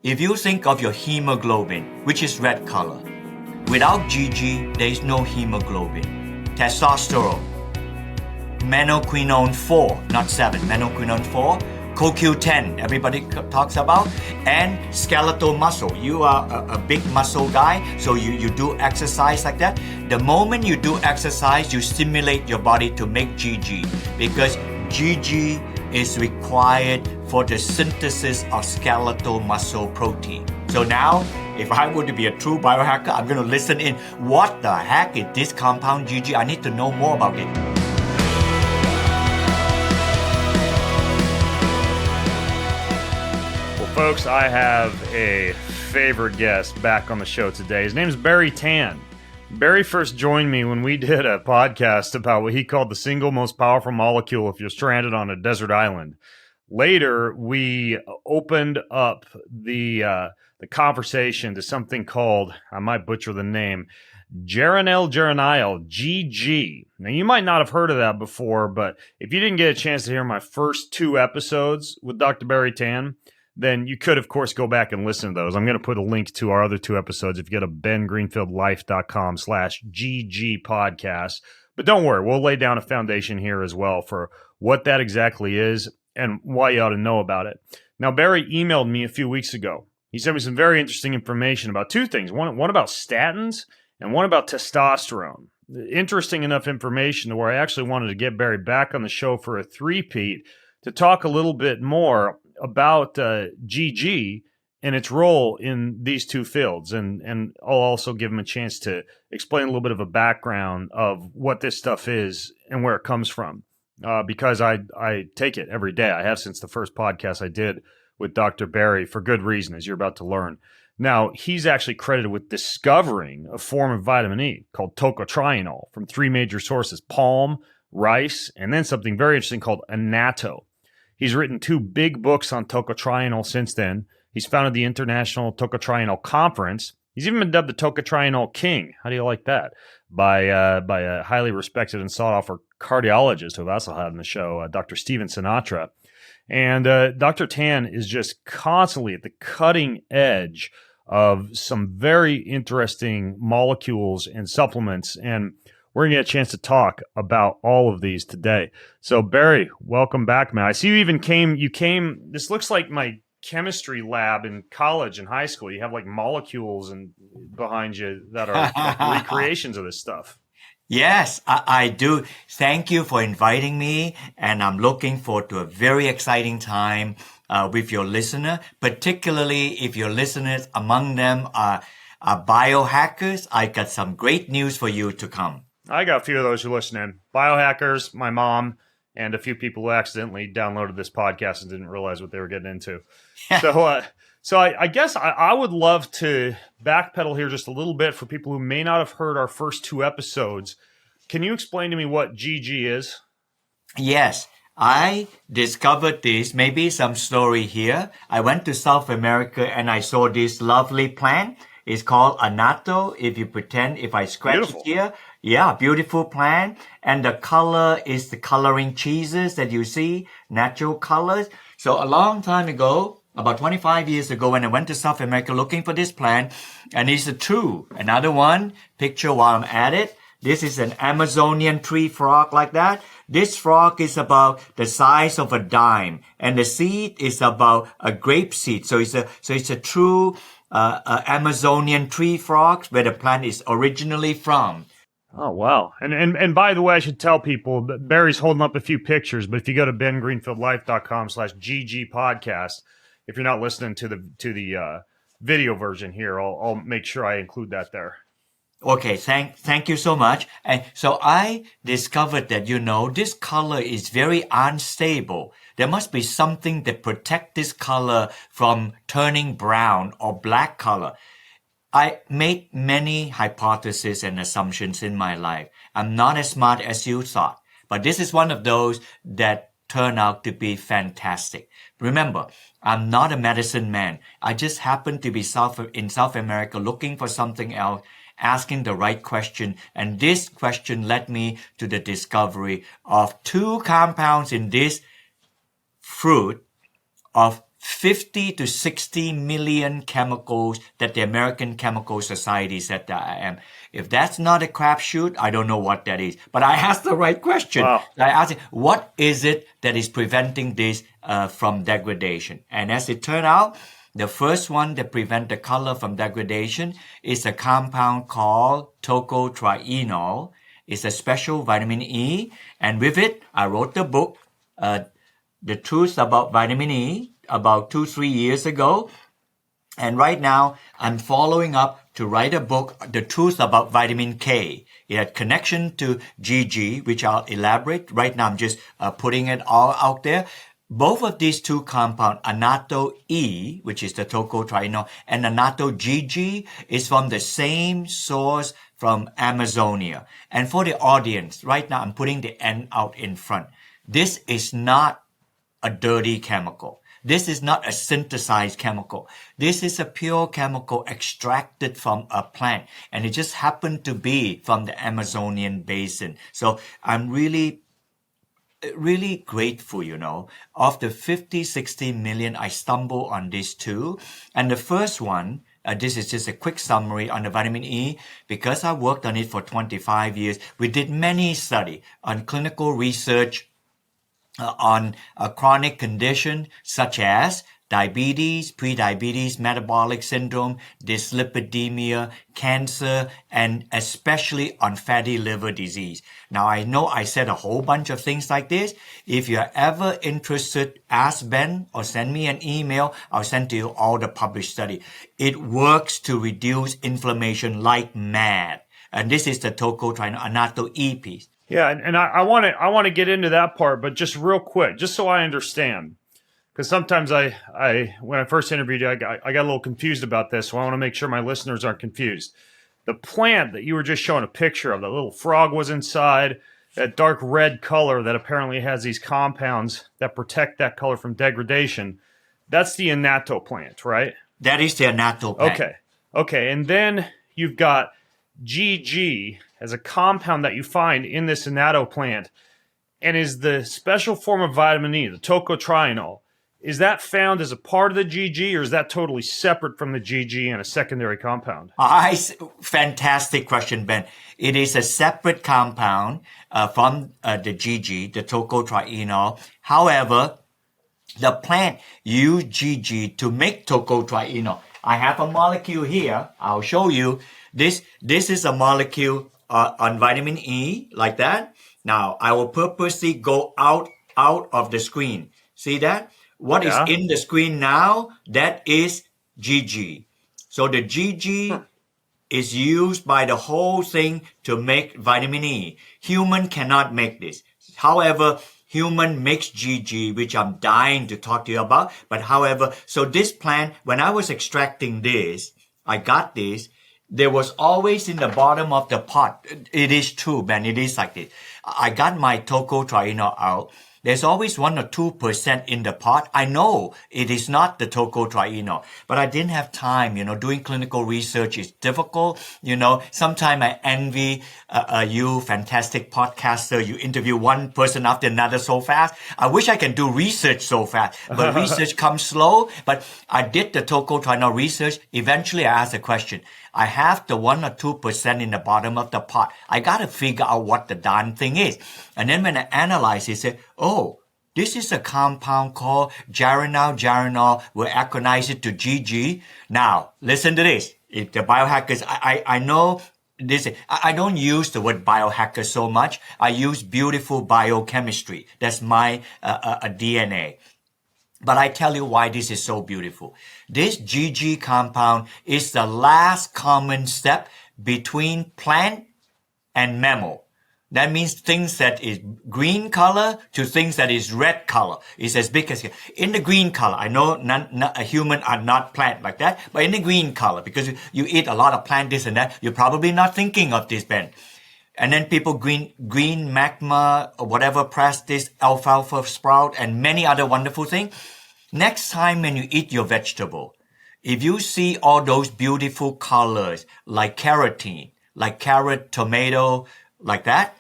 If you think of your hemoglobin, which is red color, without GG, there is no hemoglobin. Testosterone, menoquinone 4, not 7, menoquinone 4, CoQ10, everybody talks about, and skeletal muscle. You are a big muscle guy, so you do exercise like that. The moment you do exercise, you stimulate your body to make GG, because GG is required for the synthesis of skeletal muscle protein. So now, if I were to be a true biohacker, I'm going to listen in. What the heck is this compound GG? I need to know more about it. Folks, I have a favorite guest back on the show today. His name is Barrie Tan. Barrie first joined me when we did a podcast about what he called the single most powerful molecule if you're stranded on a desert island. Later, we opened up the conversation to something called, I might butcher the name, geranylgeraniol, GG. Now, you might not have heard of that before, but if you didn't get a chance to hear my first 2 episodes with Dr. Barrie Tan, then you could, of course, go back and listen to those. I'm going to put a link to our other 2 episodes if you go to bengreenfieldlife.com/GG podcast. But don't worry, we'll lay down a foundation here as well for what that exactly is and why you ought to know about it. Now, Barrie emailed me a few weeks ago. He sent me some very interesting information about 2 things. One about statins and one about testosterone. Interesting enough information to where I actually wanted to get Barrie back on the show for a 3-peat to talk a little bit more about GG and its role in these 2 fields. And I'll also give him a chance to explain a little bit of a background of what this stuff is and where it comes from. Because I take it every day. I have since the first podcast I did with Dr. Barrie for good reason, as you're about to learn. Now, he's actually credited with discovering a form of vitamin E called tocotrienol from 3 major sources: palm, rice, and then something very interesting called annatto. He's written 2 big books on tocotrienol since then. He's founded the International Tocotrienol Conference. He's even been dubbed the Tocotrienol King. How do you like that? By a highly respected and sought-after cardiologist who I've also had on the show, Dr. Sinatra. And Dr. Tan is just constantly at the cutting edge of some very interesting molecules and supplements. And we're going to get a chance to talk about all of these today. So, Barrie, welcome back, man. I see you came, this looks like my chemistry lab in college and high school. You have like molecules and behind you that are like recreations of this stuff. Yes, I do. Thank you for inviting me, and I'm looking forward to a very exciting time with your listener, particularly if your listeners among them are biohackers. I got some great news for you to come. I got a few of those who listen in. Biohackers, my mom, and a few people who accidentally downloaded this podcast and didn't realize what they were getting into. So I guess I would love to backpedal here just a little bit for people who may not have heard our first 2 episodes. Can you explain to me what GG is? Yes, I discovered this, maybe some story here. I went to South America and I saw this lovely plant. It's called annatto. If I scratch Beautiful. it here, yeah, beautiful plant. And the color is the coloring cheeses that you see, natural colors. So a long time ago, about 25 years ago, when I went to South America looking for this plant, and it's another one, picture while I'm at it. This is an Amazonian tree frog like that. This frog is about the size of a dime, and the seed is about a grape seed. So it's a true Amazonian tree frog where the plant is originally from. Oh, wow. And by the way, I should tell people that Barrie's holding up a few pictures, but if you go to bengreenfieldlife.com/GG podcast, if you're not listening to the video version here, I'll make sure I include that there. Okay, thank you so much. And so I discovered that, this color is very unstable. There must be something that protects this color from turning brown or black color. I made many hypotheses and assumptions in my life. I'm not as smart as you thought, but this is one of those that turned out to be fantastic. Remember, I'm not a medicine man. I just happened to be in South America looking for something else, asking the right question, and this question led me to the discovery of 2 compounds in this fruit of 50 to 60 million chemicals that the American Chemical Society said that I am. If that's not a crapshoot, I don't know what that is. But I asked the right question. Wow. I asked, what is it that is preventing this from degradation? And as it turned out, the first one that prevents the color from degradation is a compound called tocotrienol. It's a special vitamin E. And with it, I wrote the book, The Truth About Vitamin E, about 2-3 years ago. And right now, I'm following up to write a book, The Truth About Vitamin K. It had connection to GG, which I'll elaborate. Right now, I'm just putting it all out there. Both of these two compounds, annatto E, which is the tocotrienol, and annatto GG, is from the same source from Amazonia. And for the audience, right now, I'm putting the N out in front. This is not a dirty chemical. This is not a synthesized chemical. This is a pure chemical extracted from a plant. And it just happened to be from the Amazonian basin. So I'm really grateful, Of the 50, 60 million, I stumble on these two. And the first one, this is just a quick summary on the vitamin E. Because I worked on it for 25 years, we did many studies on clinical research on a chronic condition such as diabetes, prediabetes, metabolic syndrome, dyslipidemia, cancer, and especially on fatty liver disease. Now, I know I said a whole bunch of things like this. If you're ever interested, ask Ben or send me an email. I'll send to you all the published study. It works to reduce inflammation like mad. And this is the tocotrienol annatto E piece. Yeah, and I want to get into that part, but just real quick, just so I understand, because sometimes I when I first interviewed you, I got a little confused about this, so I want to make sure my listeners aren't confused. The plant that you were just showing a picture of, the little frog was inside, that dark red color that apparently has these compounds that protect that color from degradation. That's the annatto plant, right? That is the annatto plant. Okay, and then you've got GG as a compound that you find in this annatto plant, and is the special form of vitamin E, the tocotrienol. Is that found as a part of the GG, or is that totally separate from the GG and a secondary compound? Fantastic question, Ben. It is a separate compound from the GG, the tocotrienol. However, the plant used GG to make tocotrienol. I have a molecule here. I'll show you. This is a molecule on vitamin E, like that. Now, I will purposely go out of the screen. See that? What is in the screen now? That is GG. So the GG is used by the whole thing to make vitamin E. Human cannot make this. However, human makes GG, which I'm dying to talk to you about. But however, so this plant, when I was extracting this, I got this. There was always in the bottom of the pot. It is true, man. It is like this. I got my tocotrienol out. There's always 1 or 2% in the pot. I know it is not the tocotrienol, but I didn't have time. Doing clinical research is difficult. Sometimes I envy you, fantastic podcaster. You interview one person after another so fast. I wish I can do research so fast, but research comes slow. But I did the tocotrienol research. Eventually, I asked a question. I have the 1 or 2% in the bottom of the pot. I got to figure out what the darn thing is. And then when I analyze it, I say, oh, this is a compound called geranylgeraniol. We'll acronymize it to GG. Now, listen to this. If the biohackers, I know this. I don't use the word biohacker so much. I use beautiful biochemistry. That's my DNA. But I tell you why this is so beautiful. This GG compound is the last common step between plant and mammal. That means things that is green color to things that is red color. It's as big as in the green color. I know a human are not plant like that, but in the green color, because you eat a lot of plant this and that, you're probably not thinking of this, Ben. And then people green magma or whatever, press this alfalfa sprout and many other wonderful things. Next time when you eat your vegetable, if you see all those beautiful colors like carotene, like carrot, tomato, like that,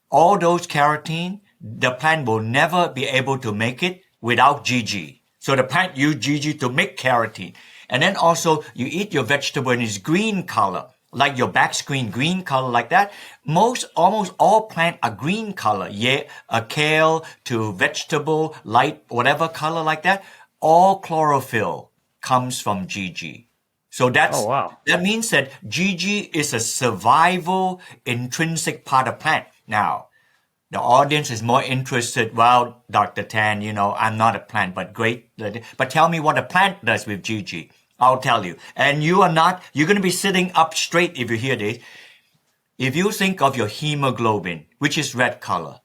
all those carotene, the plant will never be able to make it without GG. So the plant use GG to make keratin. And then also you eat your vegetable and it's green color, like your back screen, green color like that. Almost all plants are green color. Yeah, a kale to vegetable, light, whatever color like that. All chlorophyll comes from GG. So that means that GG is a survival intrinsic part of plant. Now, the audience is more interested. Well, Dr. Tan, I'm not a plant, but great. But tell me what a plant does with GG. I'll tell you. And you're going to be sitting up straight if you hear this. If you think of your hemoglobin, which is red color,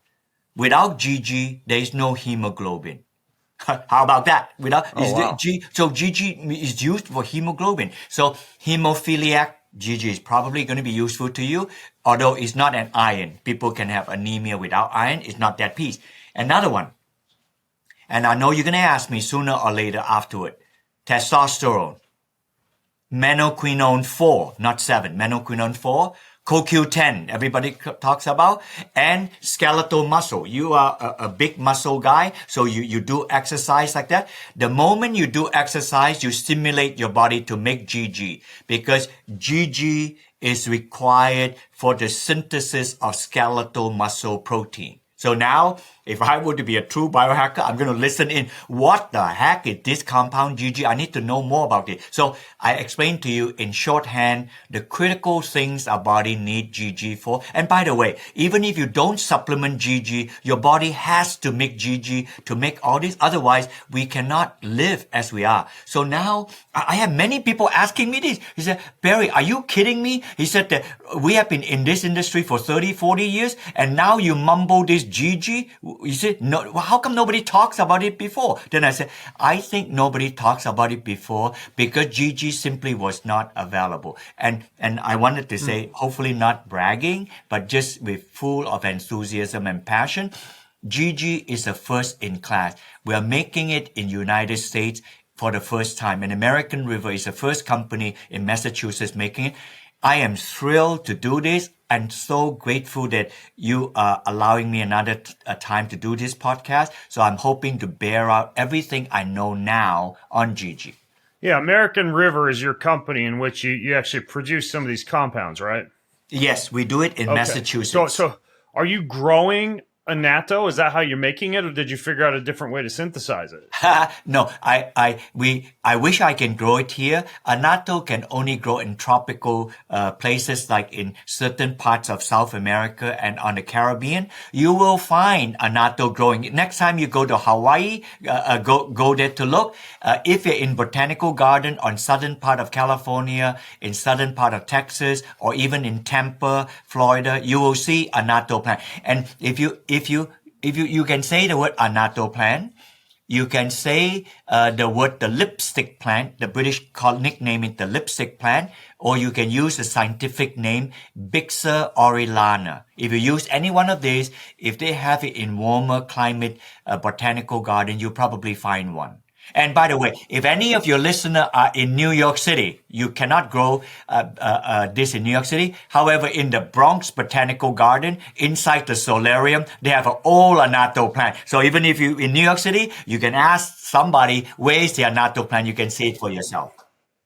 without GG, there is no hemoglobin. How about that? So GG is used for hemoglobin. So hemophiliac GG is probably going to be useful to you, although it's not an iron. People can have anemia without iron. It's not that piece. Another one, and I know you're going to ask me sooner or later afterward, testosterone, menoquinone 4, not 7, menoquinone 4, CoQ10, everybody talks about, and skeletal muscle. You are a big muscle guy, so you do exercise like that. The moment you do exercise, you stimulate your body to make GG, because GG is required for the synthesis of skeletal muscle protein. So now, if I were to be a true biohacker, I'm going to listen in. What the heck is this compound GG? I need to know more about it. So I explained to you in shorthand the critical things our body needs GG for. And by the way, even if you don't supplement GG, your body has to make GG to make all this. Otherwise, we cannot live as we are. So now I have many people asking me this. He said, Barrie, are you kidding me? He said that we have been in this industry for 30, 40 years, and now you mumble this GG? You said, no, how come nobody talks about it before? Then I said, I think nobody talks about it before because GG simply was not available. And I wanted to say, hopefully not bragging, but just with full of enthusiasm and passion, GG is the first in class. We are making it in United States for the first time. And American River is the first company in Massachusetts making it. I am thrilled to do this. I'm so grateful that you are allowing me another time to do this podcast. So I'm hoping to bear out everything I know now on GG. Yeah, American River is your company in which you actually produce some of these compounds, right? Yes, we do it in Massachusetts. So are you growing annatto? Is that how you're making it, or did you figure out a different way to synthesize it? No, I wish I can grow it here. Annatto can only grow in tropical places, like in certain parts of South America and on the Caribbean. You will find annatto growing. Next time you go to Hawaii, go there to look. If you're in botanical garden on southern part of California, in southern part of Texas, or even in Tampa, Florida, you will see annatto plant. And if you can say the word annatto plant, you can say the lipstick plant. The British nickname it the lipstick plant, or you can use the scientific name Bixa aurelana. If you use any one of these, if they have it in warmer climate botanical garden, you'll probably find one. And by the way, if any of your listeners are in New York City, you cannot grow this in New York City. However, in the Bronx Botanical Garden, inside the solarium, they have an old annatto plant. So even if you're in New York City, you can ask somebody, where is the annatto plant? You can see it for yourself.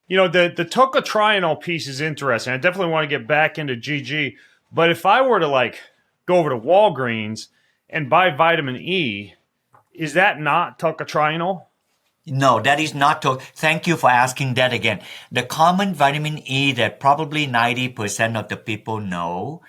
You know, the tocotrienol piece is interesting. I definitely want to get back into GG. But if I were to go over to Walgreens and buy vitamin E, is that not tocotrienol? No, that is not. Thank you for asking that again. The common vitamin E that probably 90% of the people know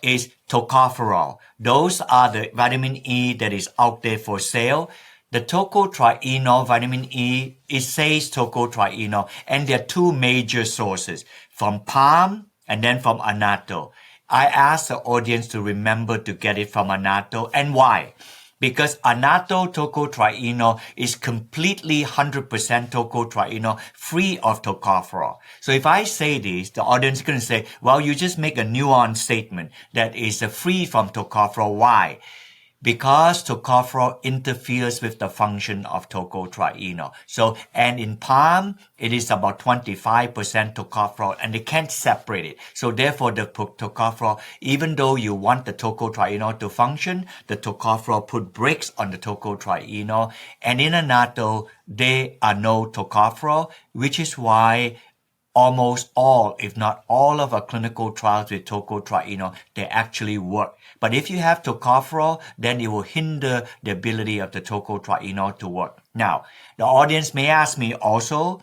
is tocopherol. Those are the vitamin E that is out there for sale. The tocotrienol vitamin E, it says tocotrienol, and there are two major sources, from palm and then from annatto. I ask the audience to remember to get it from annatto. And why? Because annatto tocotrienol is completely 100% tocotrienol, free of tocopherol. So if I say this, the audience is going to say, well, you just make a nuanced statement that is free from tocopherol. Why? Because tocopherol interferes with the function of tocotrienol. So, and in palm, it is about 25% tocopherol, and they can't separate it. So therefore, the tocopherol, even though you want the tocotrienol to function, the tocopherol put brakes on the tocotrienol. And in annatto, there are no tocopherol, which is why almost all, if not all of our clinical trials with tocotrienol, they actually work. But if you have tocopherol, then it will hinder the ability of the tocotrienol to work. Now, the audience may ask me also,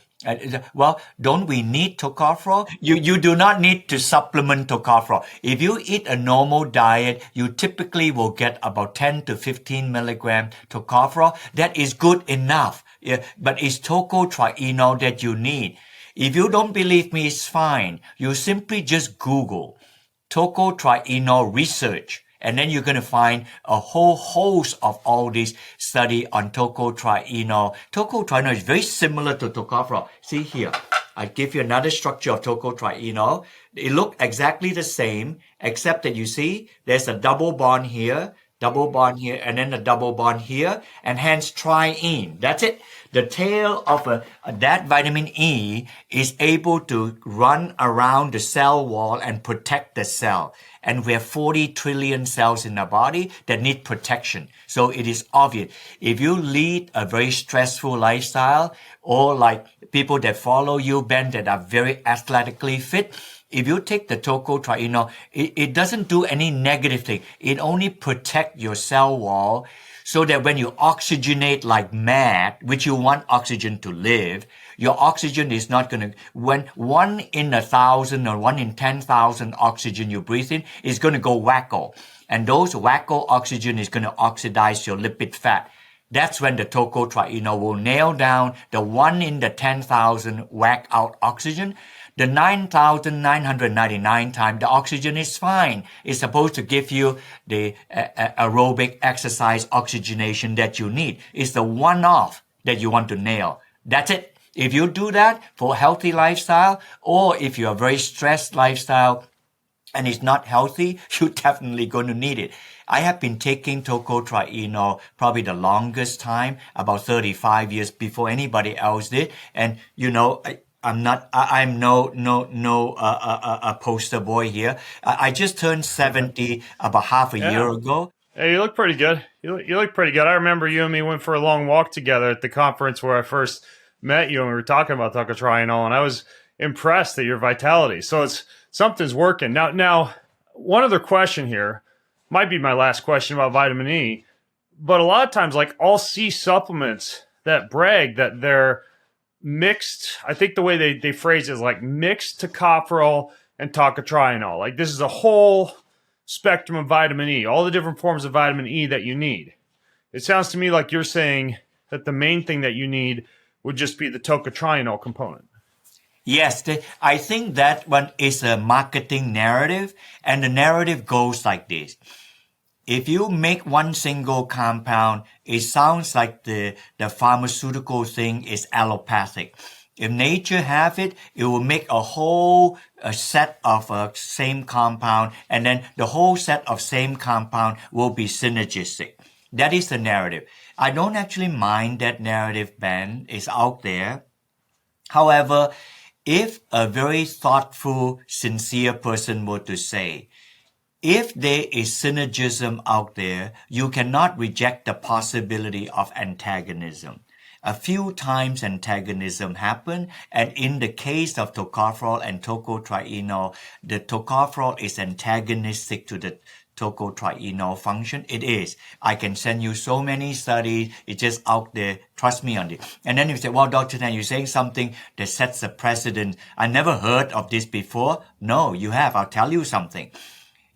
well, don't we need tocopherol? You do not need to supplement tocopherol. If you eat a normal diet, you typically will get about 10 to 15 milligram tocopherol. That is good enough. Yeah, but it's tocotrienol that you need. If you don't believe me, it's fine. You simply just Google tocotrienol research, and then you're going to find a whole host of all these studies on tocotrienol. Tocotrienol is very similar to tocopherol. See here, I give you another structure of tocotrienol. It looks exactly the same, except that you see there's a double bond here, and then a double bond here, and hence triene. That's it. The tail of that vitamin E is able to run around the cell wall and protect the cell. And we have 40 trillion cells in our body that need protection. So it is obvious. If you lead a very stressful lifestyle, or like people that follow you, Ben, that are very athletically fit, if you take the tocotrienol, it doesn't do any negative thing. It only protects your cell wall so that when you oxygenate like mad, which you want oxygen to live, your oxygen is not going to, when 1 in 1,000 or 1 in 10,000 oxygen you breathe in is going to go wacko. And those wacko oxygen is going to oxidize your lipid fat. That's when the tocotrienol will nail down the 1 in the 10,000 whack out oxygen. The 9,999 times, the oxygen is fine. It's supposed to give you the aerobic exercise oxygenation that you need. It's the one-off that you want to nail. That's it. If you do that for a healthy lifestyle, or if you're a very stressed lifestyle and it's not healthy, you're definitely going to need it. I have been taking tocotrienol probably the longest time, about 35 years before anybody else did. And, you know, I'm no poster boy here. I just turned 70 about half a year ago. Hey, you look pretty good. You look pretty good. I remember you and me went for a long walk together at the conference where I first met you, and we were talking about tocotrienol, and I was impressed at your vitality. So something's working. Now, one other question here, might be my last question about vitamin E, but a lot of times, like, I'll see supplements that brag that they're mixed. I think the way they phrase it is like mixed tocopherol and tocotrienol. Like, this is a whole spectrum of vitamin E, all the different forms of vitamin E that you need. It sounds to me like you're saying that the main thing that you need would just be the tocotrienol component. Yes, I think that one is a marketing narrative, and the narrative goes like this. If you make one single compound, it sounds like the pharmaceutical thing is allopathic. If nature have it, it will make a whole set of same compound, and then the whole set of same compound will be synergistic. That is the narrative. I don't actually mind that narrative, Ben. It's out there. However, if a very thoughtful, sincere person were to say, if there is synergism out there, you cannot reject the possibility of antagonism. A few times antagonism happen, and in the case of tocopherol and tocotrienol, the tocopherol is antagonistic to the tocotrienol function. It is. I can send you so many studies. It's just out there. Trust me on it. And then you say, well, Dr. Tan, you're saying something that sets a precedent. I never heard of this before. No, you have. I'll tell you something.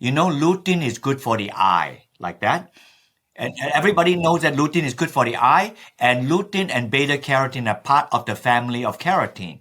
You know, lutein is good for the eye, like that. And everybody knows that lutein is good for the eye, and lutein and beta carotene are part of the family of carotene.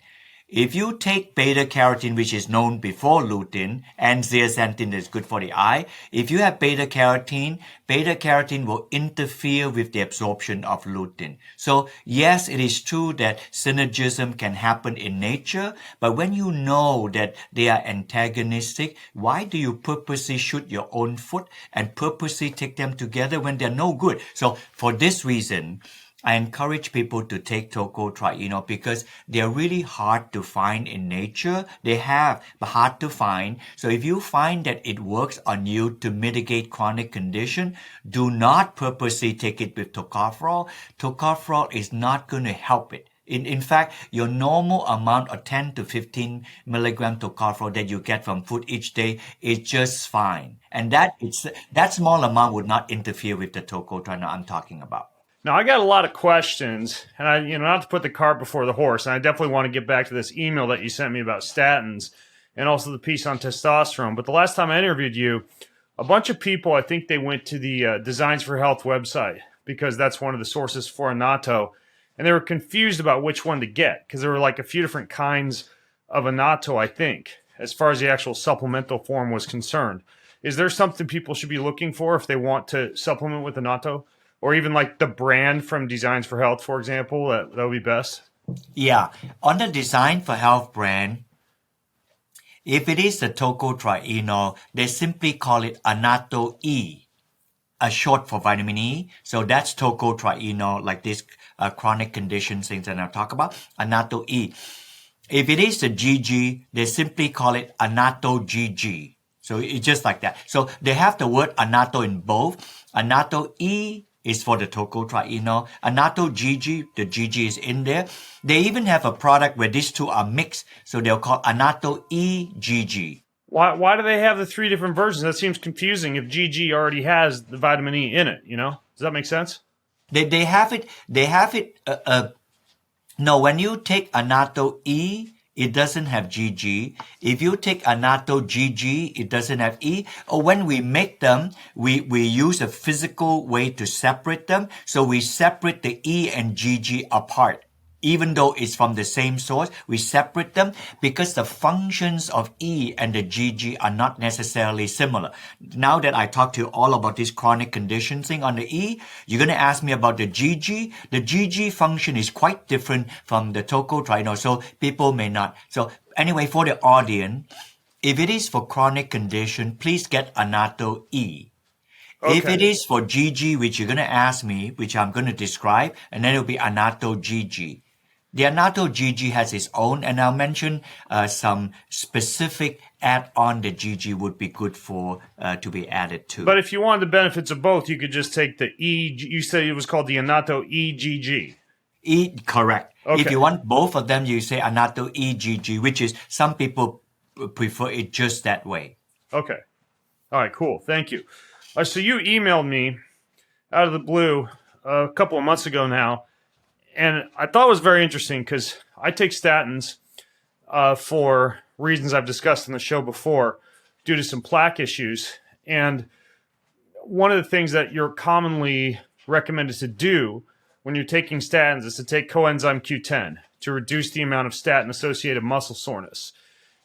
If you take beta carotene, which is known before lutein, and zeaxanthin is good for the eye, if you have beta carotene will interfere with the absorption of lutein. So yes, it is true that synergism can happen in nature, but when you know that they are antagonistic, why do you purposely shoot your own foot and purposely take them together when they're no good? So for this reason, I encourage people to take tocotrienol because they're really hard to find in nature. They have, but hard to find. So if you find that it works on you to mitigate chronic condition, do not purposely take it with tocopherol. Tocopherol is not going to help it. In fact, your normal amount of 10 to 15 milligram tocopherol that you get from food each day is just fine. And that small amount would not interfere with the tocotrienol I'm talking about. Now, I got a lot of questions, and not to put the cart before the horse, and I definitely want to get back to this email that you sent me about statins and also the piece on testosterone. But the last time I interviewed you, a bunch of people, I think they went to the Designs for Health website because that's one of the sources for annatto, and they were confused about which one to get because there were like a few different kinds of annatto, I think, as far as the actual supplemental form was concerned. Is there something people should be looking for if they want to supplement with annatto? Or even like the brand from Designs for Health, for example, that would be best? Yeah, on the Design for Health brand, if it is the tocotrienol, they simply call it annatto E, a short for vitamin E. So that's tocotrienol, like this chronic condition things that I talk about, annatto E. If it is the GG, they simply call it annatto GG. So it's just like that. So they have the word annatto in both. Annatto E is for the tocotrienol. Annatto GG, the GG is in there. They even have a product where these two are mixed, so they'll call annatto EGG. Why do they have the three different versions? That seems confusing if GG already has the vitamin E in it, Does that make sense? They have it, no, when you take annatto E, it doesn't have GG. If you take annatto GG, it doesn't have E. Or when we make them, we use a physical way to separate them. So we separate the E and GG apart. Even though it's from the same source, we separate them because the functions of E and the GG are not necessarily similar. Now that I talked to you all about this chronic condition thing on the E, you're going to ask me about the GG. The GG function is quite different from the tocotrienol, so people may not. So anyway, for the audience, if it is for chronic condition, please get annatto E. Okay. If it is for GG, which you're going to ask me, which I'm going to describe, and then it'll be annatto GG. The annatto GG has its own, and I'll mention some specific add-on that GG would be good for to be added to. But if you wanted the benefits of both, you could just take the E. You said it was called the annatto EGG. Correct. Okay. If you want both of them, you say annatto EGG, which is some people prefer it just that way. Okay. All right. Cool. Thank you. So you emailed me out of the blue a couple of months ago now. And I thought it was very interesting because I take statins for reasons I've discussed on the show before due to some plaque issues. And one of the things that you're commonly recommended to do when you're taking statins is to take coenzyme Q10 to reduce the amount of statin-associated muscle soreness.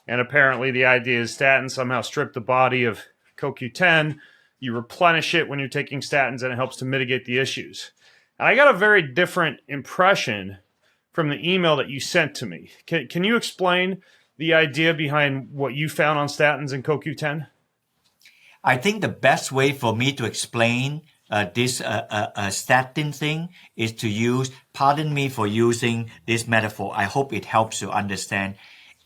And apparently the idea is statins somehow strip the body of CoQ10. You replenish it when you're taking statins, and it helps to mitigate the issues. And I got a very different impression from the email that you sent to me. Can you explain the idea behind what you found on statins and CoQ10? I think the best way for me to explain this statin thing is to use, pardon me for using this metaphor, I hope it helps you understand.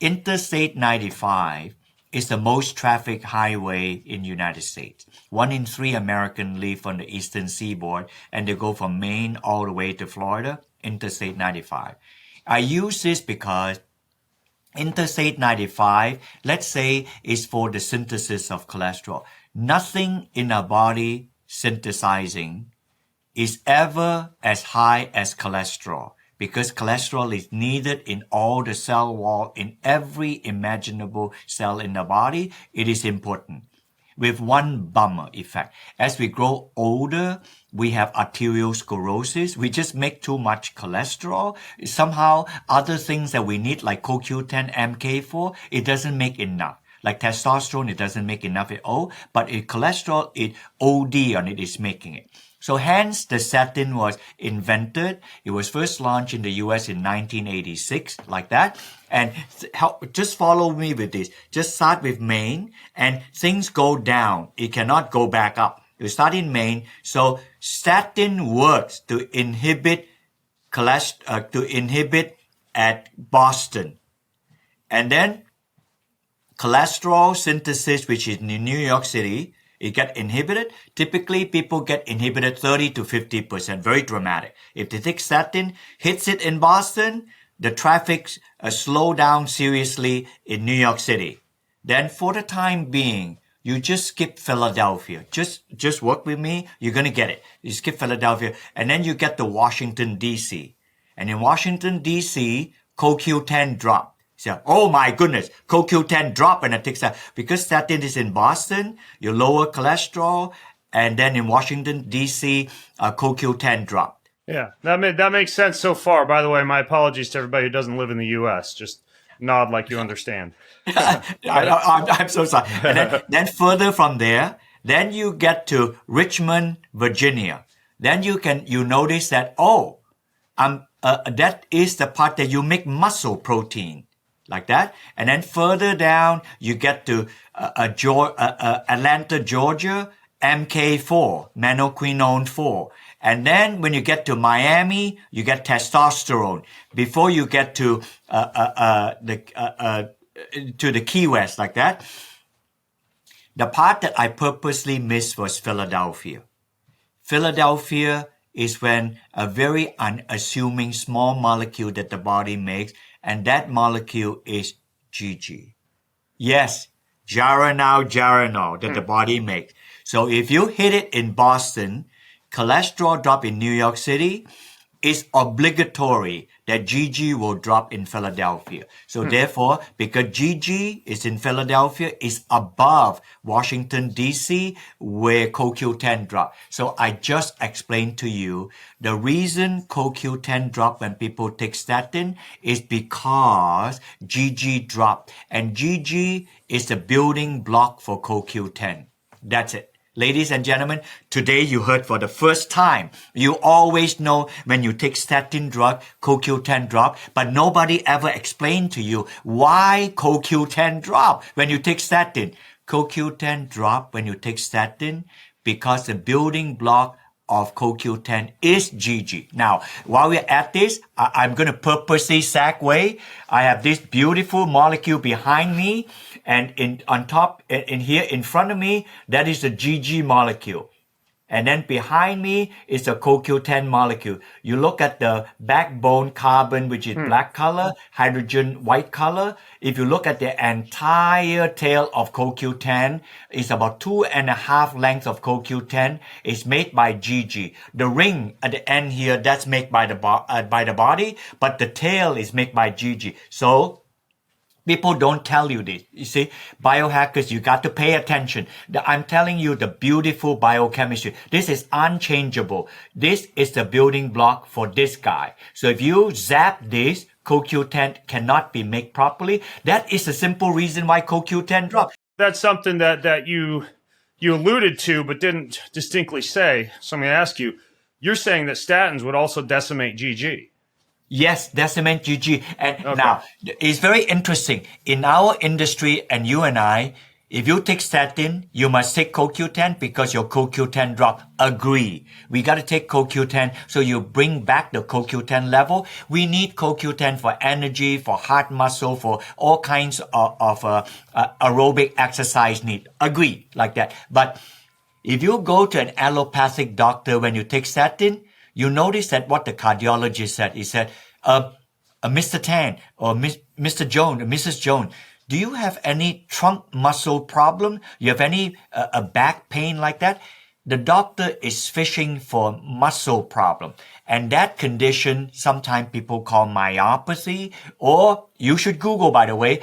Interstate 95 is the most trafficked highway in the United States. 1 in 3 Americans live on the eastern seaboard, and they go from Maine all the way to Florida, Interstate 95. I use this because Interstate 95, let's say, is for the synthesis of cholesterol. Nothing in our body synthesizing is ever as high as cholesterol, because cholesterol is needed in all the cell wall, in every imaginable cell in the body. It is important. With one bummer effect. As we grow older, we have arteriosclerosis. We just make too much cholesterol. Somehow other things that we need like CoQ10, MK4, it doesn't make enough. Like testosterone, it doesn't make enough at all. But cholesterol, it OD on it is making it. So hence the statin was invented. It was first launched in the US in 1986, like that. And just follow me with this. Just start with main and things go down. It cannot go back up. You start in main. So statin works to inhibit at Boston. And then cholesterol synthesis, which is in New York City, it get inhibited. Typically, people get inhibited 30 to 50%, very dramatic. If they take statin, hits it in Boston, the traffic slow down seriously in New York City. Then for the time being, you just skip Philadelphia. Just work with me. You're going to get it. You skip Philadelphia, and then you get to Washington, D.C. And in Washington, D.C., CoQ10 dropped. So, oh my goodness, CoQ10 drop when I take that. Because statin is in Boston, you lower cholesterol, and then in Washington, D.C., CoQ10 dropped. Yeah, that makes sense so far. By the way, my apologies to everybody who doesn't live in the U.S. Just nod like you understand. I'm so sorry. And then further from there, then you get to Richmond, Virginia. Then you notice that, that is the part that you make muscle protein. Like that. And then further down, you get to Atlanta, Georgia, MK4, manoquinone 4. And then when you get to Miami, you get testosterone. Before you get to the Key West, like that. The part that I purposely missed was Philadelphia. Philadelphia is when a very unassuming small molecule that the body makes, and that molecule is GG. Yes, geranylgeraniol that the body makes. So if you hit it in Boston, cholesterol drop in New York City, it's obligatory that GG will drop in Philadelphia. So therefore, because GG is in Philadelphia, is above Washington, D.C., where CoQ10 drop. So I just explained to you the reason CoQ10 drop when people take statin is because GG drop. And GG is the building block for CoQ10. That's it. Ladies and gentlemen, today you heard for the first time. You always know when you take statin drug, CoQ10 drop, but nobody ever explained to you why CoQ10 drop when you take statin. CoQ10 drop when you take statin because the building block of CoQ10 is GG. Now, while we're at this, I'm going to purposely segue. I have this beautiful molecule behind me, and on top, in here in front of me, that is the GG molecule. And then behind me is the CoQ10 molecule. You look at the backbone carbon, which is black color, hydrogen white color. If you look at the entire tail of CoQ10, it's about 2.5 lengths of CoQ10. It's made by GG. The ring at the end here, that's made by the body, but the tail is made by GG. So people don't tell you this. You see, biohackers, you got to pay attention. I'm telling you the beautiful biochemistry. This is unchangeable. This is the building block for this guy. So if you zap this, CoQ10 cannot be made properly. That is the simple reason why CoQ10 drops. That's something that you alluded to but didn't distinctly say. So I'm going to ask you, you're saying that statins would also decimate GG. Yes, decimate GG. And now, it's very interesting. In our industry, and you and I, if you take statin, you must take CoQ10 because your CoQ10 drop. Agree. We got to take CoQ10 so you bring back the CoQ10 level. We need CoQ10 for energy, for heart muscle, for all kinds of aerobic exercise need. Agree, like that. But if you go to an allopathic doctor when you take statin, you notice that what the cardiologist said, he said, Mr. Tan or Mr. Jones, Mrs. Jones, do you have any trunk muscle problem? You have any back pain like that? The doctor is fishing for muscle problem. And that condition, sometimes people call myopathy, or you should Google, by the way,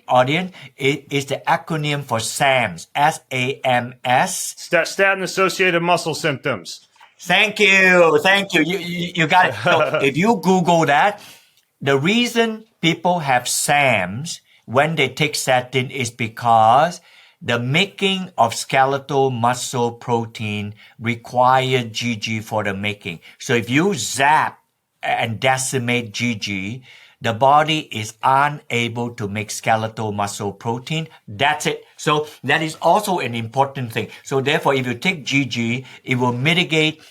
audience, it is the acronym for SAMS, S-A-M-S. Statin-associated muscle symptoms. Thank you. Thank you. You got it. So if you Google that, the reason people have SAMs when they take statin is because the making of skeletal muscle protein require GG for the making. So if you zap and decimate GG, the body is unable to make skeletal muscle protein. That's it. So that is also an important thing. So therefore, if you take GG, it will mitigate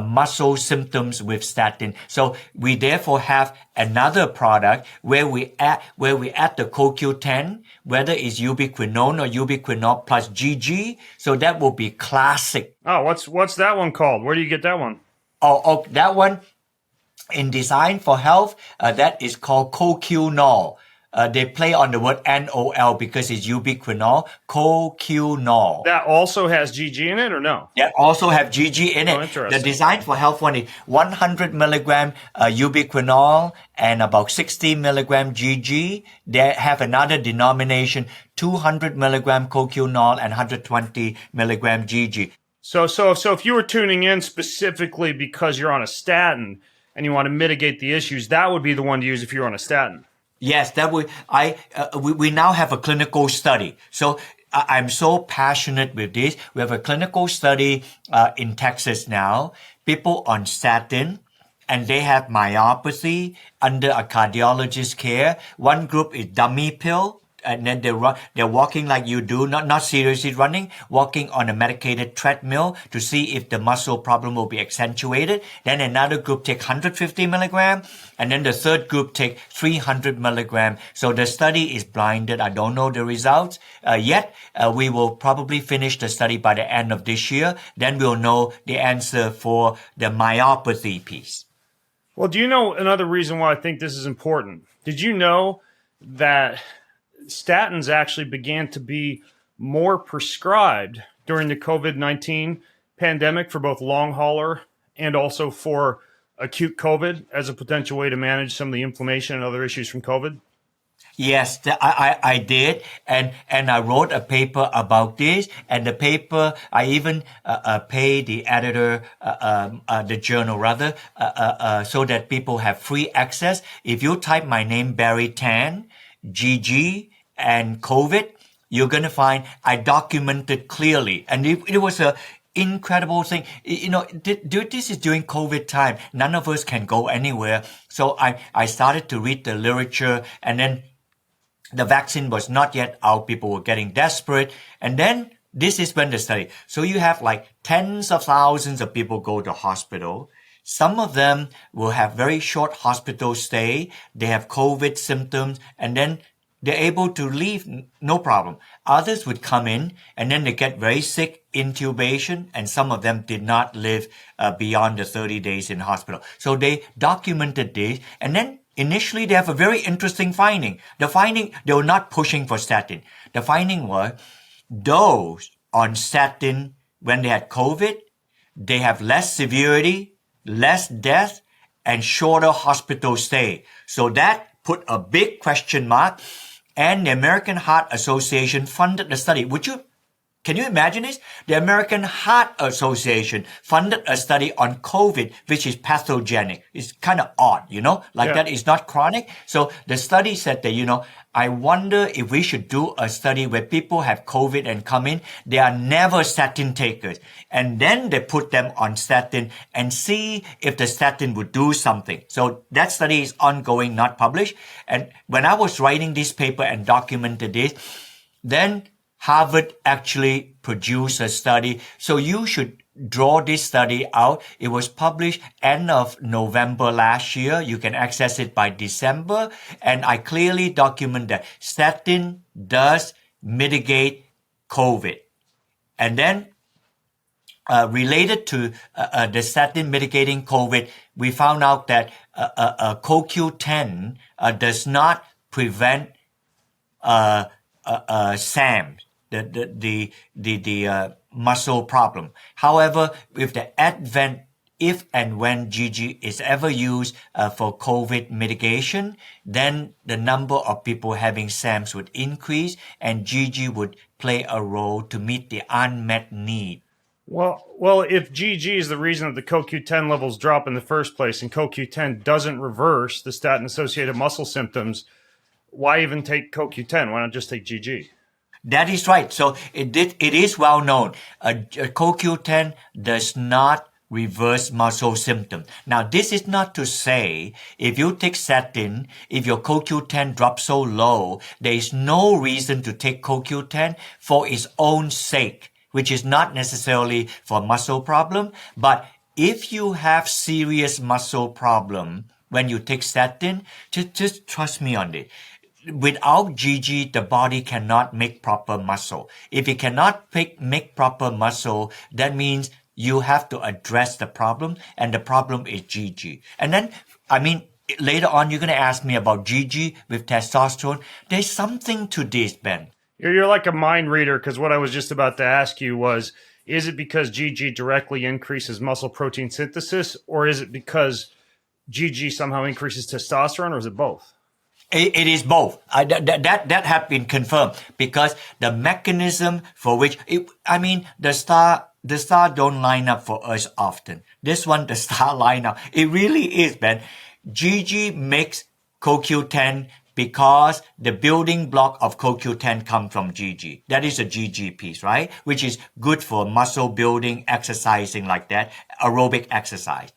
muscle symptoms with statin. So we therefore have another product where we add the CoQ10, whether it's ubiquinone or ubiquinol plus GG. So that will be classic. Oh, what's that one called? Where do you get that one? Oh, that one in Design for Health, that is called coquinol. They play on the word NOL because it's ubiquinol, coquinol. That also has GG in it or no? That also have GG in it. Interesting. The Design for Health one is 100 milligram ubiquinol and about 60 milligram GG. They have another denomination, 200 milligram coquinol and 120 milligram GG. So if you were tuning in specifically because you're on a statin and you want to mitigate the issues, that would be the one to use if you're on a statin. Yes, that we now have a clinical study. So I'm so passionate with this. We have a clinical study in Texas now. People on statin, and they have myopathy under a cardiologist care. One group is dummy pill. And then they're walking like you do, not seriously running, walking on a medicated treadmill to see if the muscle problem will be accentuated. Then another group take 150 milligram, and then the third group take 300 milligram. So the study is blinded. I don't know the results yet. We will probably finish the study by the end of this year. Then we'll know the answer for the myopathy piece. Well, do you know another reason why I think this is important? Did you know that statins actually began to be more prescribed during the COVID-19 pandemic for both long hauler and also for acute COVID as a potential way to manage some of the inflammation and other issues from COVID? Yes, I did, and I wrote a paper about this. And the paper, I even pay the editor, the journal rather, so that people have free access. If you type my name, Barrie Tan, GG, and COVID, you're going to find I documented clearly. And it was a incredible thing. You know, this is during COVID time. None of us can go anywhere. So I started to read the literature, and then the vaccine was not yet out. People were getting desperate. And then this is when the study. So you have like tens of thousands of people go to hospital. Some of them will have very short hospital stay. They have COVID symptoms, and then they're able to leave, no problem. Others would come in and then they get very sick, intubation, and some of them did not live beyond the 30 days in hospital. So they documented this, and then initially they have a very interesting finding. The finding, they were not pushing for statin. The finding was those on statin when they had COVID, they have less severity, less death, and shorter hospital stay. So that put a big question mark. And the American Heart Association funded the study. Can you imagine this? The American Heart Association funded a study on COVID, which is pathogenic. It's kind of odd, that is not chronic. So the study said that, I wonder if we should do a study where people have COVID and come in. They are never statin takers. And then they put them on statin and see if the statin would do something. So that study is ongoing, not published. And when I was writing this paper and documented this, then Harvard actually produced a study. So you should draw this study out. It was published end of November last year. You can access it by December. And I clearly document that statin does mitigate COVID. And then related to the statin mitigating COVID, we found out that CoQ10 does not prevent SAM, the muscle problem. However, with the advent, if and when GG is ever used for COVID mitigation, then the number of people having SAMs would increase, and GG would play a role to meet the unmet need. Well, if GG is the reason that the CoQ10 levels drop in the first place, and CoQ10 doesn't reverse the statin-associated muscle symptoms, why even take CoQ10? Why not just take GG? That is right. So it is well known. CoQ10 does not reverse muscle symptoms. Now, this is not to say if you take statin, if your CoQ10 drops so low, there is no reason to take CoQ10 for its own sake, which is not necessarily for muscle problem. But if you have serious muscle problem when you take statin, just trust me on it. Without GG, the body cannot make proper muscle. If it cannot make proper muscle, that means you have to address the problem, and the problem is GG. And then, later on, you're going to ask me about GG with testosterone. There's something to this, Ben. You're like a mind reader, because what I was just about to ask you was, is it because GG directly increases muscle protein synthesis, or is it because GG somehow increases testosterone, or is it both? It is both. That have been confirmed, because the mechanism for which the star don't line up for us often. This one, the star line up. It really is, man. GG makes CoQ10 because the building block of CoQ10 comes from GG. That is a GG piece, right? Which is good for muscle building, exercising like that, aerobic exercise.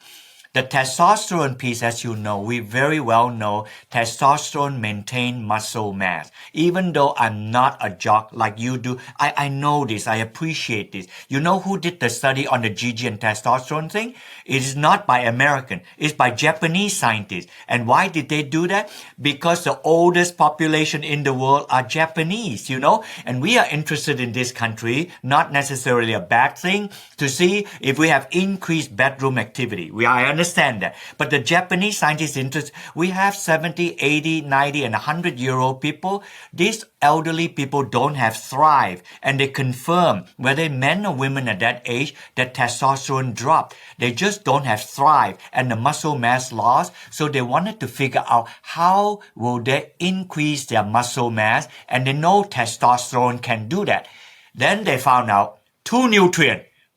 The testosterone piece, as you know, we very well know testosterone maintains muscle mass. Even though I'm not a jock like you do, I know this, I appreciate this. You know who did the study on the GG and testosterone thing? It is not by American, it's by Japanese scientists. And why did they do that? Because the oldest population in the world are Japanese, and we are interested in this country, not necessarily a bad thing, to see if we have increased bedroom activity. I understand that. But the Japanese scientists interest, we have 70, 80, 90, and 100-year-old people. These elderly people don't have thrive, and they confirm whether men or women at that age that testosterone dropped. They just don't have thrive and the muscle mass loss. So they wanted to figure out how will they increase their muscle mass, and they know testosterone can do that. Then they found out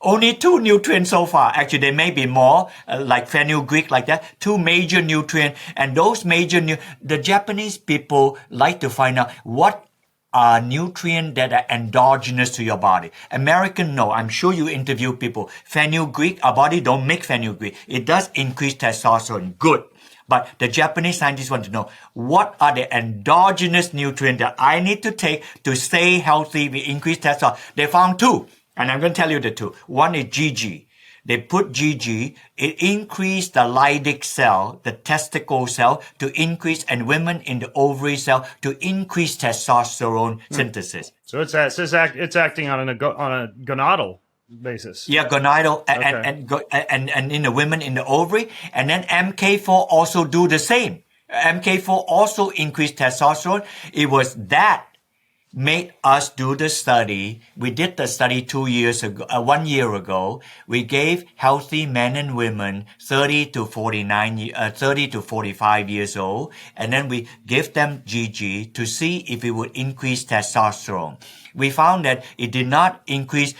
only two nutrients so far. Actually, there may be more, like fenugreek, like that. Two major nutrients. And those major the Japanese people like to find out what are nutrients that are endogenous to your body. American, no. I'm sure you interview people. Fenugreek, our body don't make fenugreek. It does increase testosterone. Good. But the Japanese scientists want to know, what are the endogenous nutrients that I need to take to stay healthy with increased testosterone? They found two. And I'm going to tell you the two. One is GG. They put GG, it increased the Leydig cell, the testicle cell, to increase, and women in the ovary cell to increase testosterone synthesis. So it's acting on a gonadal basis. Yeah, gonadal, and in the women in the ovary. And then MK4 also do the same. MK4 also increased testosterone. It was that made us do the study. We did the study 1 year ago. We gave healthy men and women 30 to 45 years old, and then we gave them GG to see if it would increase testosterone. We found that it did not increase.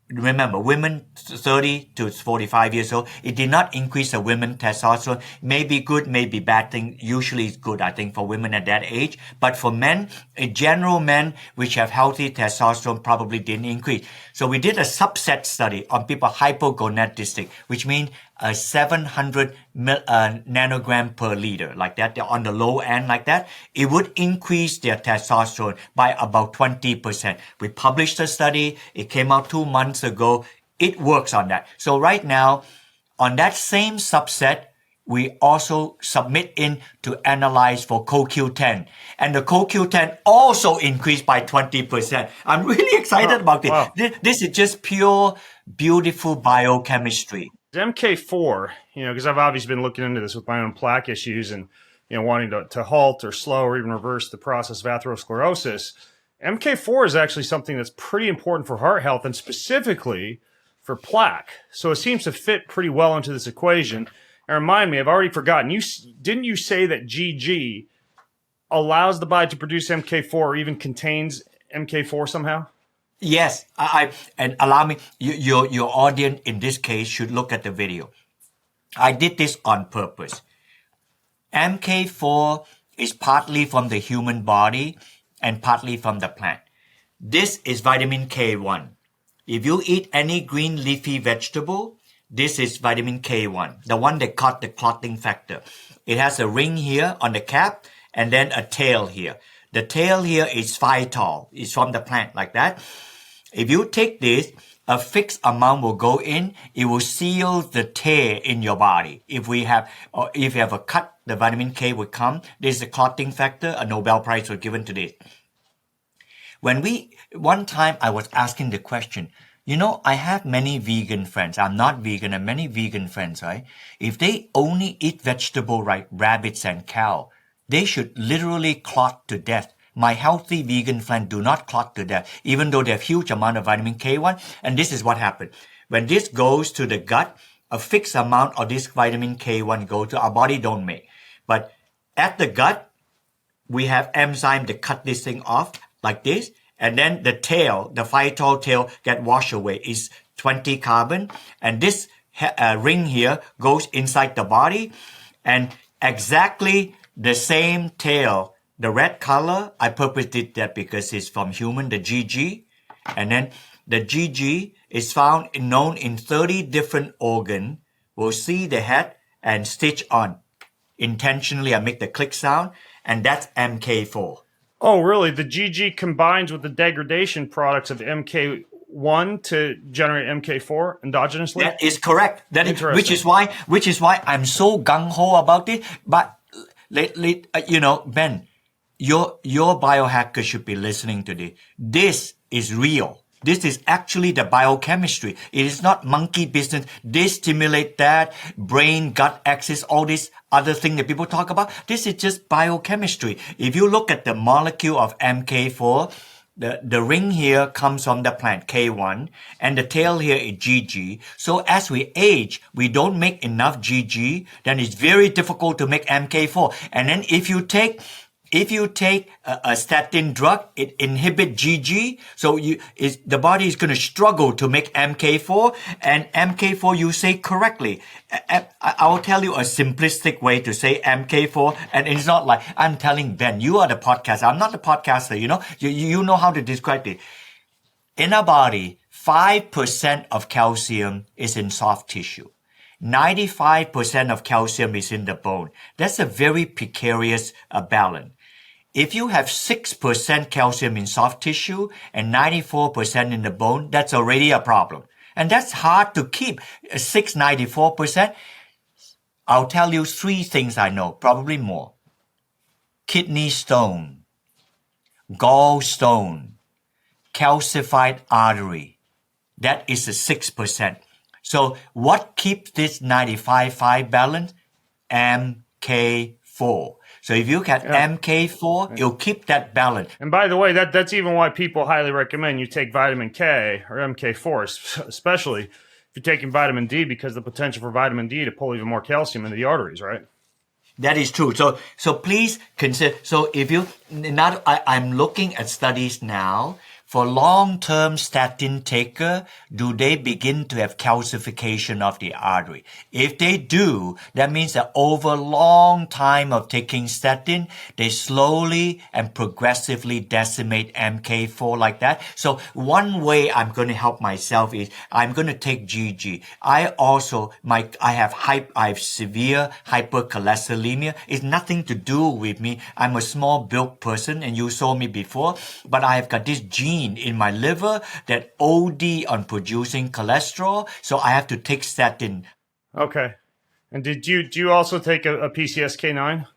Remember, women 30 to 45 years old, it did not increase the women testosterone. Maybe good, maybe bad thing. Usually it's good, I think, for women at that age. But for men, in general, men which have healthy testosterone probably didn't increase. So we did a subset study on people hypogonadistic, which means 700 nanogram per liter, like that. They're on the low end like that. It would increase their testosterone by about 20%. We published the study. It came out 2 months ago. It works on that. So right now, on that same subset, we also submit in to analyze for CoQ10. And the CoQ10 also increased by 20%. I'm really excited about this. Wow. This is just pure, beautiful biochemistry. MK4, because I've obviously been looking into this with my own plaque issues and, wanting to halt or slow or even reverse the process of atherosclerosis. MK4 is actually something that's pretty important for heart health and specifically for plaque. So it seems to fit pretty well into this equation. And remind me, I've already forgotten, didn't you say that GG allows the body to produce MK4 or even contains MK4 somehow? Yes, and allow me, your audience in this case should look at the video. I did this on purpose. MK4 is partly from the human body and partly from the plant. This is vitamin K1. If you eat any green leafy vegetable, this is vitamin K1, the one that caught the clotting factor. It has a ring here on the cap and then a tail here. The tail here is phytol. It's from the plant like that. If you take this, a fixed amount will go in. It will seal the tear in your body. If you have a cut, the vitamin K would come. This is a clotting factor. A Nobel Prize was given to this. One time I was asking the question, I have many vegan friends. I'm not vegan and many vegan friends, right? If they only eat vegetable, right, rabbits and cow, they should literally clot to death. My healthy vegan friends do not clot to death, even though they have huge amount of vitamin K1. And this is what happened. When this goes to the gut, a fixed amount of this vitamin K1 goes to our body don't make. But at the gut, we have enzyme to cut this thing off like this. And then the tail, the phytol tail, get washed away. It's 20 carbon. And this ring here goes inside the body. And exactly the same tail, the red color, I purposely did that because it's from human, the GG. And then the GG is known in 30 different organs. We'll see the head and stitch on. Intentionally, I make the click sound. And that's MK4. Oh, really? The GG combines with the degradation products of MK1 to generate MK4 endogenously? That is correct. Which is why I'm so gung-ho about it. But, Ben, your biohacker should be listening to this. This is real. This is actually the biochemistry. It is not monkey business. This stimulate that, brain, gut axis, all this other thing that people talk about. This is just biochemistry. If you look at the molecule of MK4, the ring here comes from the plant, K1, and the tail here is GG. So as we age, we don't make enough GG, then it's very difficult to make MK4. And then if you take a statin drug, it inhibits GG, so the body is going to struggle to make MK4, and MK4 you say correctly. I'll tell you a simplistic way to say MK4, and it's not like I'm telling Ben, you are the podcaster. I'm not the podcaster, you know how to describe it. In our body, 5% of calcium is in soft tissue. 95% of calcium is in the bone. That's a very precarious balance. If you have 6% calcium in soft tissue and 94% in the bone, that's already a problem. And that's hard to keep, 94%. I'll tell you 3 things I know, probably more. Kidney stone, gallstone, calcified artery. That is a 6%. So what keeps this 95-5 balance? MK4. So if you get MK4, you'll keep that balance. And by the way, that's even why people highly recommend you take vitamin K or MK4, especially if you're taking vitamin D, because the potential for vitamin D to pull even more calcium into the arteries, right? That is true. So please consider. So if you I'm looking at studies now. For long-term statin taker, do they begin to have calcification of the artery? If they do, that means that over a long time of taking statin, they slowly and progressively decimate MK4 like that. So one way I'm going to help myself is I'm going to take GG. I have severe hypercholesterolemia. It's nothing to do with me. I'm a small built person, and you saw me before, but I have got this gene in my liver that OD on producing cholesterol, so I have to take statin. Okay. And do you also take a PCSK9?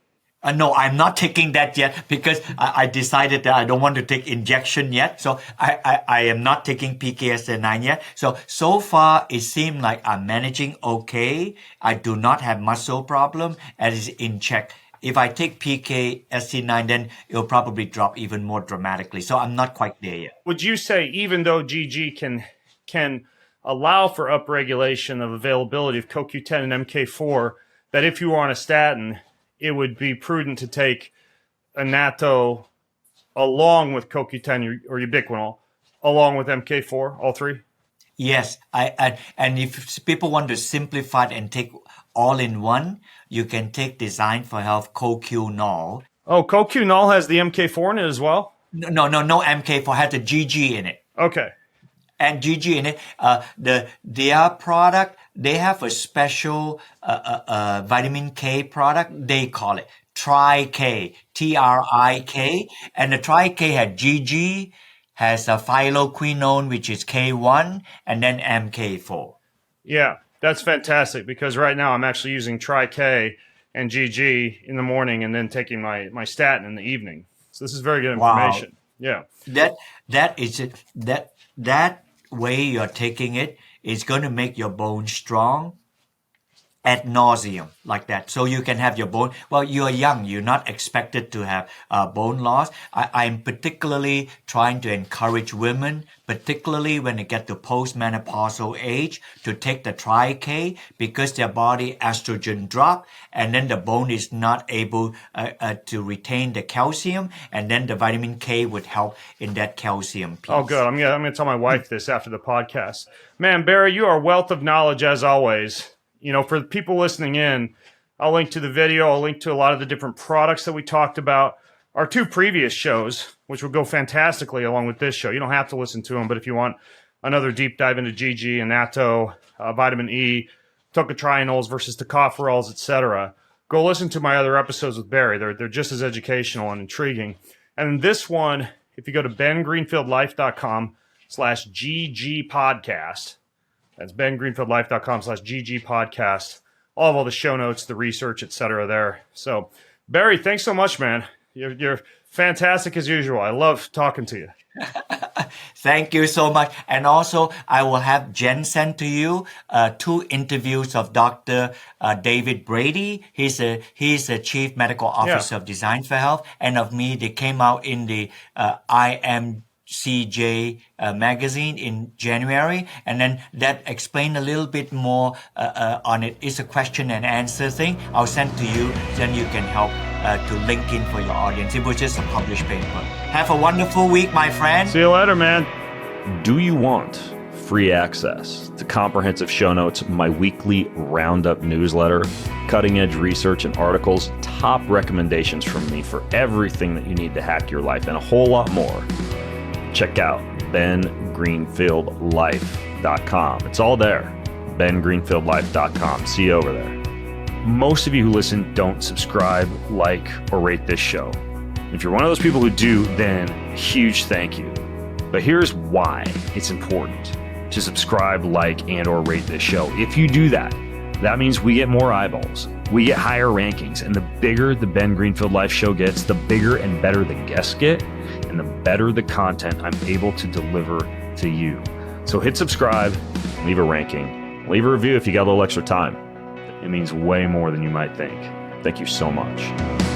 No, I'm not taking that yet because I decided that I don't want to take injection yet. So I am not taking PCSK9 yet. So far it seems like I'm managing okay. I do not have muscle problem and it's in check. If I take PCSK9, then it'll probably drop even more dramatically. So I'm not quite there yet. Would you say even though GG can allow for upregulation of availability of CoQ10 and MK4, that if you were on a statin, it would be prudent to take annatto along with CoQ10 or ubiquinol along with MK4, all three? Yes, and if people want to simplify it and take all in one, you can take Design for Health CoQ-nol. Oh, CoQ-nol has the MK4 in it as well? No MK4 has the GG in it. Okay. And GG in it. Their product, they have a special vitamin K product. They call it Tri-K, Trik, and the Tri-K had GG, has a phylloquinone, which is K1, and then MK4. Yeah, that's fantastic because right now I'm actually using Tri-K and GG in the morning and then taking my statin in the evening. So this is very good information. Wow. Yeah. That way you're taking it is going to make your bones strong ad nauseum like that. So you can have your bone. Well, you're young. You're not expected to have bone loss. I'm particularly trying to encourage women, particularly when they get to postmenopausal age, to take the Tri-K because their body estrogen drop and then the bone is not able to retain the calcium, and then the vitamin K would help in that calcium piece. Oh, good. I'm gonna tell my wife this after the podcast. Man, Barrie, you are a wealth of knowledge as always. You know, for the people listening in, I'll link to the video. I'll link to a lot of the different products that we talked about. Our two previous shows, which will go fantastically along with this show. You don't have to listen to them, but if you want another deep dive into GG, annatto, vitamin E, tocotrienols versus tocopherols, etc., go listen to my other episodes with Barrie. They're just as educational and intriguing. And this one, if you go to bengreenfieldlife.com/GG podcast, that's bengreenfieldlife.com/GG podcast. All the show notes, the research, etc. there. So, Barrie, thanks so much, man. You're fantastic as usual. I love talking to you. Thank you so much. And also, I will have Jen send to you 2 interviews of Dr. David Brady. He's the Chief Medical Officer of Design for Health, and of me. They came out in the IMCJ magazine in January, and then that explained a little bit more on it. It's a question and answer thing. I'll send to you, then you can help to link in for your audience. It was just a published paper. Have a wonderful week, my friend. See you later, man. Do you want free access to comprehensive show notes, my weekly roundup newsletter, cutting edge research and articles, top recommendations from me for everything that you need to hack your life, and a whole lot more? Check out bengreenfieldlife.com. It's all there. bengreenfieldlife.com. See you over there. Most of you who listen don't subscribe, like, or rate this show. If you're one of those people who do, then huge thank you. But here's why it's important to subscribe, like, and or rate this show. If you do that, that means we get more eyeballs. We get higher rankings. And the bigger the Ben Greenfield Life show gets, the bigger and better the guests get, and the better the content I'm able to deliver to you. So hit subscribe, leave a ranking, leave a review if you got a little extra time. It means way more than you might think. Thank you so much.